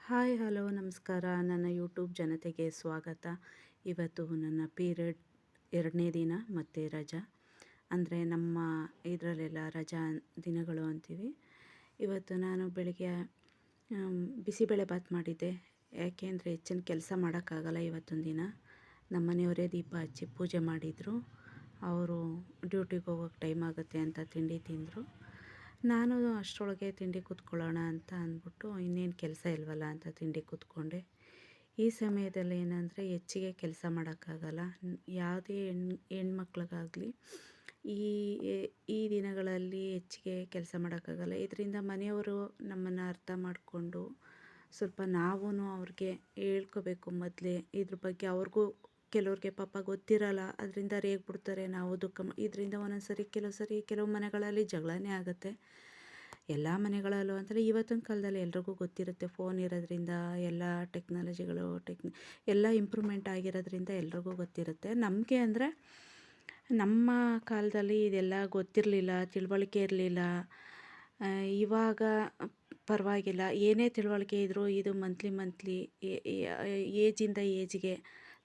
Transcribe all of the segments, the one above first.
Hi hello ನಮಸ್ಕಾರ. ನನ್ನ YouTube ಜನತೆಗೆ ಸ್ವಾಗತ. ಇವತ್ತು ನನ್ನ ಪೀರಿಯಡ್ 2ನೇ ದಿನ ಮತ್ತು ರಜಾ. ಅಂದರೆ ನಮ್ಮ ಇದರಲ್ಲೆಲ್ಲ ರಜಾ ದಿನಗಳು ಅಂತೀವಿ. ಇವತ್ತು ನಾನು ಬೆಳಗ್ಗೆ ಬಿಸಿಬೇಳೆಬಾತ್ ಮಾಡಿದ್ದೆ. ಯಾಕೆಂದರೆ ಹೆಚ್ಚಿನ ಕೆಲಸ ಮಾಡೋಕ್ಕಾಗಲ್ಲ ಇವತ್ತೊಂದು ದಿನ. ನಮ್ಮ ಮನೆಯವರೇ ದೀಪ ಹಚ್ಚಿ ಪೂಜೆ ಮಾಡಿದರು. ಅವರು ಡ್ಯೂಟಿಗೆ ಹೋಗೋಕ್ಕೆ ಟೈಮ್ ಆಗುತ್ತೆ ಅಂತ ತಿಂಡಿ ತಿಂದರು. ನಾನು ಅಷ್ಟರೊಳಗೆ ತಿಂಡಿ ಕೂತ್ಕೊಳ್ಳೋಣ ಅಂತ ಅಂದ್ಬಿಟ್ಟು ಇನ್ನೇನು ಕೆಲಸ ಇಲ್ವಲ್ಲ ಅಂತ ತಿಂಡಿ ಕೂತ್ಕೊಂಡೆ. ಈ ಸಮಯದಲ್ಲಿ ಏನಂದರೆ ಹೆಚ್ಚಿಗೆ ಕೆಲಸ ಮಾಡೋಕ್ಕಾಗಲ್ಲ. ಯಾವುದೇ ಹೆಣ್ಮಕ್ಳಿಗಾಗಲಿ ಈ ಈ ದಿನಗಳಲ್ಲಿ ಹೆಚ್ಚಿಗೆ ಕೆಲಸ ಮಾಡೋಕ್ಕಾಗಲ್ಲ. ಇದರಿಂದ ಮನೆಯವರು ನಮ್ಮನ್ನು ಅರ್ಥ ಮಾಡಿಕೊಂಡು ಸ್ವಲ್ಪ ನಾವೂ ಅವ್ರಿಗೆ ಹೇಳ್ಕೋಬೇಕು ಮೊದಲೇ. ಇದ್ರ ಬಗ್ಗೆ ಅವ್ರಿಗೂ ಕೆಲವ್ರಿಗೆ ಪಾಪ ಗೊತ್ತಿರಲ್ಲ, ಅದರಿಂದ ರೇಗ್ಬಿಡ್ತಾರೆ. ನಾವು ದುಃಖ ಇದರಿಂದ ಒಂದೊಂದು ಕೆಲವು ಮನೆಗಳಲ್ಲಿ ಜಗಳನೇ ಆಗುತ್ತೆ. ಎಲ್ಲ ಮನೆಗಳಲ್ಲೂ ಅಂತಲೇ ಇವತ್ತಿನ ಕಾಲದಲ್ಲಿ ಎಲ್ರಿಗೂ ಗೊತ್ತಿರುತ್ತೆ. ಫೋನ್ ಇರೋದ್ರಿಂದ ಎಲ್ಲ ಟೆಕ್ನಾಲಜಿಗಳು ಎಲ್ಲ ಇಂಪ್ರೂವ್ಮೆಂಟ್ ಆಗಿರೋದ್ರಿಂದ ಎಲ್ರಿಗೂ ಗೊತ್ತಿರುತ್ತೆ. ನಮಗೆ ಅಂದರೆ ನಮ್ಮ ಕಾಲದಲ್ಲಿ ಇದೆಲ್ಲ ಗೊತ್ತಿರಲಿಲ್ಲ, ತಿಳುವಳಿಕೆ ಇರಲಿಲ್ಲ. ಇವಾಗ ಪರವಾಗಿಲ್ಲ, ಏನೇ ತಿಳುವಳಿಕೆ ಇದ್ದರೂ ಇದು ಮಂತ್ಲಿ ಏಜಿಂದ ಏಜ್ಗೆ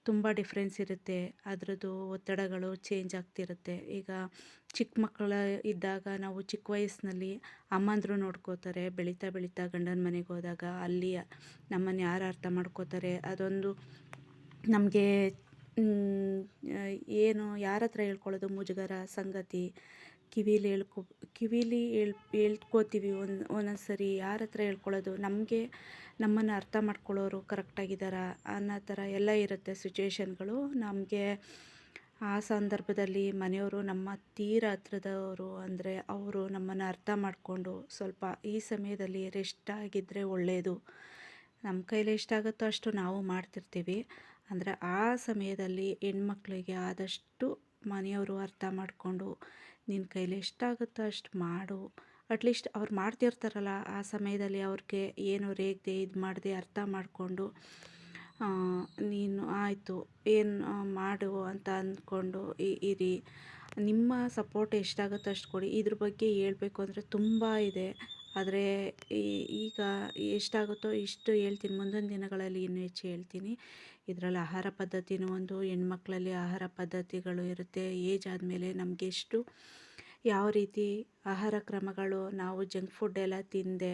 ತುಂಬ ಡಿಫ್ರೆನ್ಸ್ ಇರುತ್ತೆ. ಅದರದ್ದು ಒತ್ತಡಗಳು ಚೇಂಜ್ ಆಗ್ತಿರುತ್ತೆ. ಈಗ ಚಿಕ್ಕ ಮಕ್ಕಳು ಇದ್ದಾಗ ನಾವು ಚಿಕ್ಕ ವಯಸ್ಸಿನಲ್ಲಿ ಅಮ್ಮಂದಿರು ನೋಡ್ಕೋತಾರೆ. ಬೆಳೀತಾ ಗಂಡನ ಮನೆಗೆ ಹೋದಾಗ ಅಲ್ಲಿ ನಮ್ಮನ್ನು ಯಾರು ಅರ್ಥ ಮಾಡ್ಕೋತಾರೆ, ಅದೊಂದು ನಮಗೆ ಏನು ಯಾರ ಹತ್ರ ಹೇಳ್ಕೊಳ್ಳೋದು ಮುಜುಗರ ಸಂಗತಿ. ಕಿವಿಲಿ ಹೇಳ್ಕೋತೀವಿ ಒಂದೊಂದು ಸರಿ. ಯಾರ ಹತ್ರ ಹೇಳ್ಕೊಳ್ಳೋದು, ನಮ್ಮನ್ನು ಅರ್ಥ ಮಾಡ್ಕೊಳ್ಳೋರು ಕರೆಕ್ಟಾಗಿದ್ದಾರಾ ಅನ್ನೋ ಥರ ಎಲ್ಲ ಇರುತ್ತೆ ಸಿಚುವೇಶನ್ಗಳು. ನಮಗೆ ಆ ಸಂದರ್ಭದಲ್ಲಿ ಮನೆಯವರು ನಮ್ಮ ತೀರಾ ಹತ್ರದವರು ಅಂದರೆ ಅವರು ನಮ್ಮನ್ನು ಅರ್ಥ ಮಾಡಿಕೊಂಡು ಸ್ವಲ್ಪ ಈ ಸಮಯದಲ್ಲಿ ರೆಸ್ಟ್ ಆಗಿದ್ದರೆ ಒಳ್ಳೆಯದು. ನಮ್ಮ ಕೈಲಿ ಎಷ್ಟಾಗುತ್ತೋ ಅಷ್ಟು ನಾವು ಮಾಡ್ತಿರ್ತೀವಿ. ಅಂದರೆ ಆ ಸಮಯದಲ್ಲಿ ಹೆಣ್ಮಕ್ಳಿಗೆ ಆದಷ್ಟು ಮನೆಯವರು ಅರ್ಥ ಮಾಡಿಕೊಂಡು ನಿನ್ನ ಕೈಲಿ ಎಷ್ಟಾಗುತ್ತೋ ಅಷ್ಟು ಮಾಡು. ಅಟ್ಲೀಸ್ಟ್ ಅವ್ರು ಮಾಡ್ತಿರ್ತಾರಲ್ಲ ಆ ಸಮಯದಲ್ಲಿ ಅವ್ರಿಗೆ ಏನು ರೇಗದೆ ಇದು ಮಾಡದೆ ಅರ್ಥ ಮಾಡಿಕೊಂಡು ನೀನು ಆಯಿತು ಏನು ಮಾಡು ಅಂತ ಅಂದ್ಕೊಂಡು ಇರಿ. ನಿಮ್ಮ ಸಪೋರ್ಟ್ ಎಷ್ಟಾಗುತ್ತೋ ಅಷ್ಟು ಕೊಡಿ. ಇದ್ರ ಬಗ್ಗೆ ಹೇಳಬೇಕು ಅಂದರೆ ತುಂಬ ಇದೆ. ಆದರೆ ಈಗ ಎಷ್ಟಾಗುತ್ತೋ ಇಷ್ಟು ಹೇಳ್ತೀನಿ. ಮುಂದಿನ ದಿನಗಳಲ್ಲಿ ಇನ್ನೂ ಹೆಚ್ಚು ಹೇಳ್ತೀನಿ. ಇದರಲ್ಲಿ ಆಹಾರ ಪದ್ಧತಿನೂ ಒಂದು. ಹೆಣ್ಮಕ್ಳಲ್ಲಿ ಆಹಾರ ಪದ್ಧತಿಗಳು ಇರುತ್ತೆ. ಏಜ್ ಆದಮೇಲೆ ನಮಗೆ ಯಾವ ರೀತಿ ಆಹಾರ ಕ್ರಮಗಳು, ನಾವು ಜಂಕ್ ಫುಡ್ ಎಲ್ಲ ತಿಂದೆ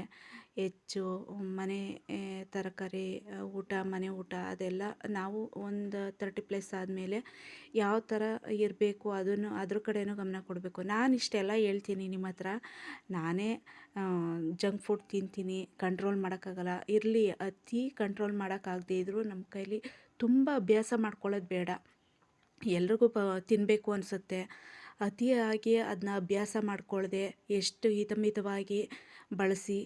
ಹೆಚ್ಚು ಮನೆ ತರಕಾರಿ ಊಟ, ಮನೆ ಊಟ ಅದೆಲ್ಲ ನಾವು ಒಂದು 30+ ಆದಮೇಲೆ ಯಾವ ಥರ ಇರಬೇಕು ಅದ್ರ ಕಡೆನೂ ಗಮನ ಕೊಡಬೇಕು. ನಾನು ಇಷ್ಟೆಲ್ಲ ಹೇಳ್ತೀನಿ ನಿಮ್ಮ ಹತ್ರ. ನಾನೇ ಜಂಕ್ ಫುಡ್ ತಿಂತೀನಿ, ಕಂಟ್ರೋಲ್ ಮಾಡೋಕ್ಕಾಗಲ್ಲ. ಇರಲಿ, ಅತಿ ಕಂಟ್ರೋಲ್ ಮಾಡೋಕ್ಕಾಗದೇ ಇದ್ದರೂ ನಮ್ಮ ಕೈಲಿ ತುಂಬ ಅಭ್ಯಾಸ ಮಾಡ್ಕೊಳ್ಳೋದು ಬೇಡ. ಎಲ್ರಿಗೂ ತಿನ್ನಬೇಕು ಅನಿಸುತ್ತೆ. ಅತಿಯಾಗಿ ಅದನ್ನ ಅಭ್ಯಾಸ ಮಾಡ್ಕೊಳ್ಳದೆ ಎಷ್ಟು ಹಿತಮಿತವಾಗಿ ಬಳಸಿ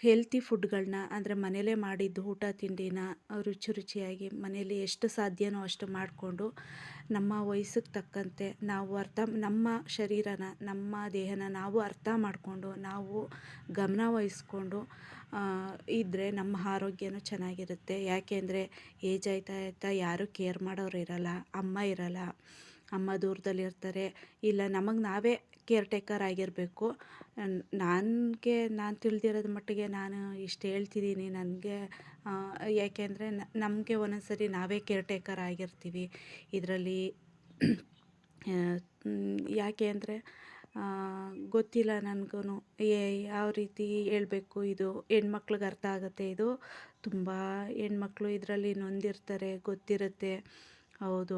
ಹೆಲ್ತಿ ಫುಡ್ಗಳನ್ನ ಅಂದರೆ ಮನೇಲೇ ಮಾಡಿದ್ದು ಊಟ ತಿಂಡಿನ ರುಚಿಯಾಗಿ ಮನೇಲಿ ಎಷ್ಟು ಸಾಧ್ಯವೋ ಅಷ್ಟು ಮಾಡಿಕೊಂಡು ನಮ್ಮ ವಯಸ್ಸಿಗೆ ತಕ್ಕಂತೆ ನಾವು ನಮ್ಮ ಶರೀರನ, ನಮ್ಮ ದೇಹನ ನಾವು ಅರ್ಥ ಮಾಡಿಕೊಂಡು ನಾವು ಗಮನ ವಹಿಸ್ಕೊಂಡು ಇದ್ದರೆ ನಮ್ಮ ಆರೋಗ್ಯನೂ ಚೆನ್ನಾಗಿರುತ್ತೆ. ಯಾಕೆಂದರೆ ಏಜ್ ಆಯ್ತಾ ಯಾರೂ ಕೇರ್ ಮಾಡೋರು ಇರಲ್ಲ. ಅಮ್ಮ ಇರಲ್ಲ, ಅಮ್ಮ ದೂರದಲ್ಲಿರ್ತಾರೆ. ಇಲ್ಲ, ನಮಗೆ ನಾವೇ ಕೇರ್ ಟೇಕರ್ ಆಗಿರಬೇಕು. ನಾನು ತಿಳಿದಿರೋದ ಮಟ್ಟಿಗೆ ನಾನು ಇಷ್ಟು ಹೇಳ್ತಿದ್ದೀನಿ. ನನಗೆ ಯಾಕೆಂದರೆ ನಮಗೆ ಒಂದೊಂದು ಸರಿ ನಾವೇ ಕೇರ್ ಟೇಕರ್ ಆಗಿರ್ತೀವಿ ಇದರಲ್ಲಿ. ಯಾಕೆ ಅಂದರೆ ಗೊತ್ತಿಲ್ಲ ನನಗೂ ಯಾವ ರೀತಿ ಹೇಳಬೇಕು. ಇದು ಹೆಣ್ಮಕ್ಳಿಗೆ ಅರ್ಥ ಆಗುತ್ತೆ. ಇದು ತುಂಬ ಹೆಣ್ಮಕ್ಳು ಇದರಲ್ಲಿ ನೊಂದಿರ್ತಾರೆ, ಗೊತ್ತಿರುತ್ತೆ. ಹೌದು,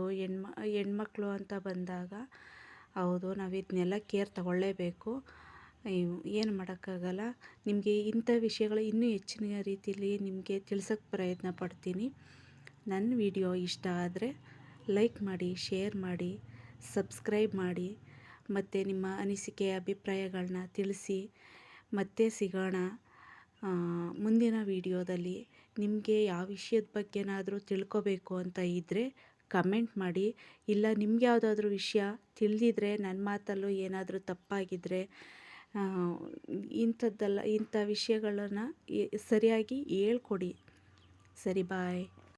ಹೆಣ್ಮಕ್ಳು ಅಂತ ಬಂದಾಗ ಹೌದು ನಾವು ಇದನ್ನೆಲ್ಲ ಕೇರ್ ತಗೊಳ್ಳೇಬೇಕು. ಏನು ಮಾಡೋಕ್ಕಾಗಲ್ಲ. ನಿಮಗೆ ಇಂಥ ವಿಷಯಗಳು ಇನ್ನೂ ಹೆಚ್ಚಿನ ರೀತಿಯಲ್ಲಿ ನಿಮಗೆ ತಿಳಿಸೋಕ್ಕೆ ಪ್ರಯತ್ನ ಪಡ್ತೀನಿ. ನನ್ನ ವಿಡಿಯೋ ಇಷ್ಟ ಆದರೆ ಲೈಕ್ ಮಾಡಿ, ಶೇರ್ ಮಾಡಿ, ಸಬ್ಸ್ಕ್ರೈಬ್ ಮಾಡಿ ಮತ್ತು ನಿಮ್ಮ ಅನಿಸಿಕೆ ಅಭಿಪ್ರಾಯಗಳನ್ನ ತಿಳಿಸಿ. ಮತ್ತೆ ಸಿಗೋಣ ಮುಂದಿನ ವಿಡಿಯೋದಲ್ಲಿ. ನಿಮಗೆ ಯಾವ ವಿಷಯದ ಬಗ್ಗೆನಾದರೂ ತಿಳ್ಕೋಬೇಕು ಅಂತ ಇದ್ದರೆ ಕಮೆಂಟ್ ಮಾಡಿ. ಇಲ್ಲ, ನಿಮ್ಗೆ ಯಾವುದಾದ್ರೂ ವಿಷಯ ತಿಳಿದಿದ್ರೆ, ನನ್ನ ಮಾತಲ್ಲೂ ಏನಾದರೂ ತಪ್ಪಾಗಿದ್ದರೆ ಇಂಥ ವಿಷಯಗಳನ್ನು ಸರಿಯಾಗಿ ಹೇಳ್ಕೊಡಿ. ಸರಿ, ಬಾಯ್.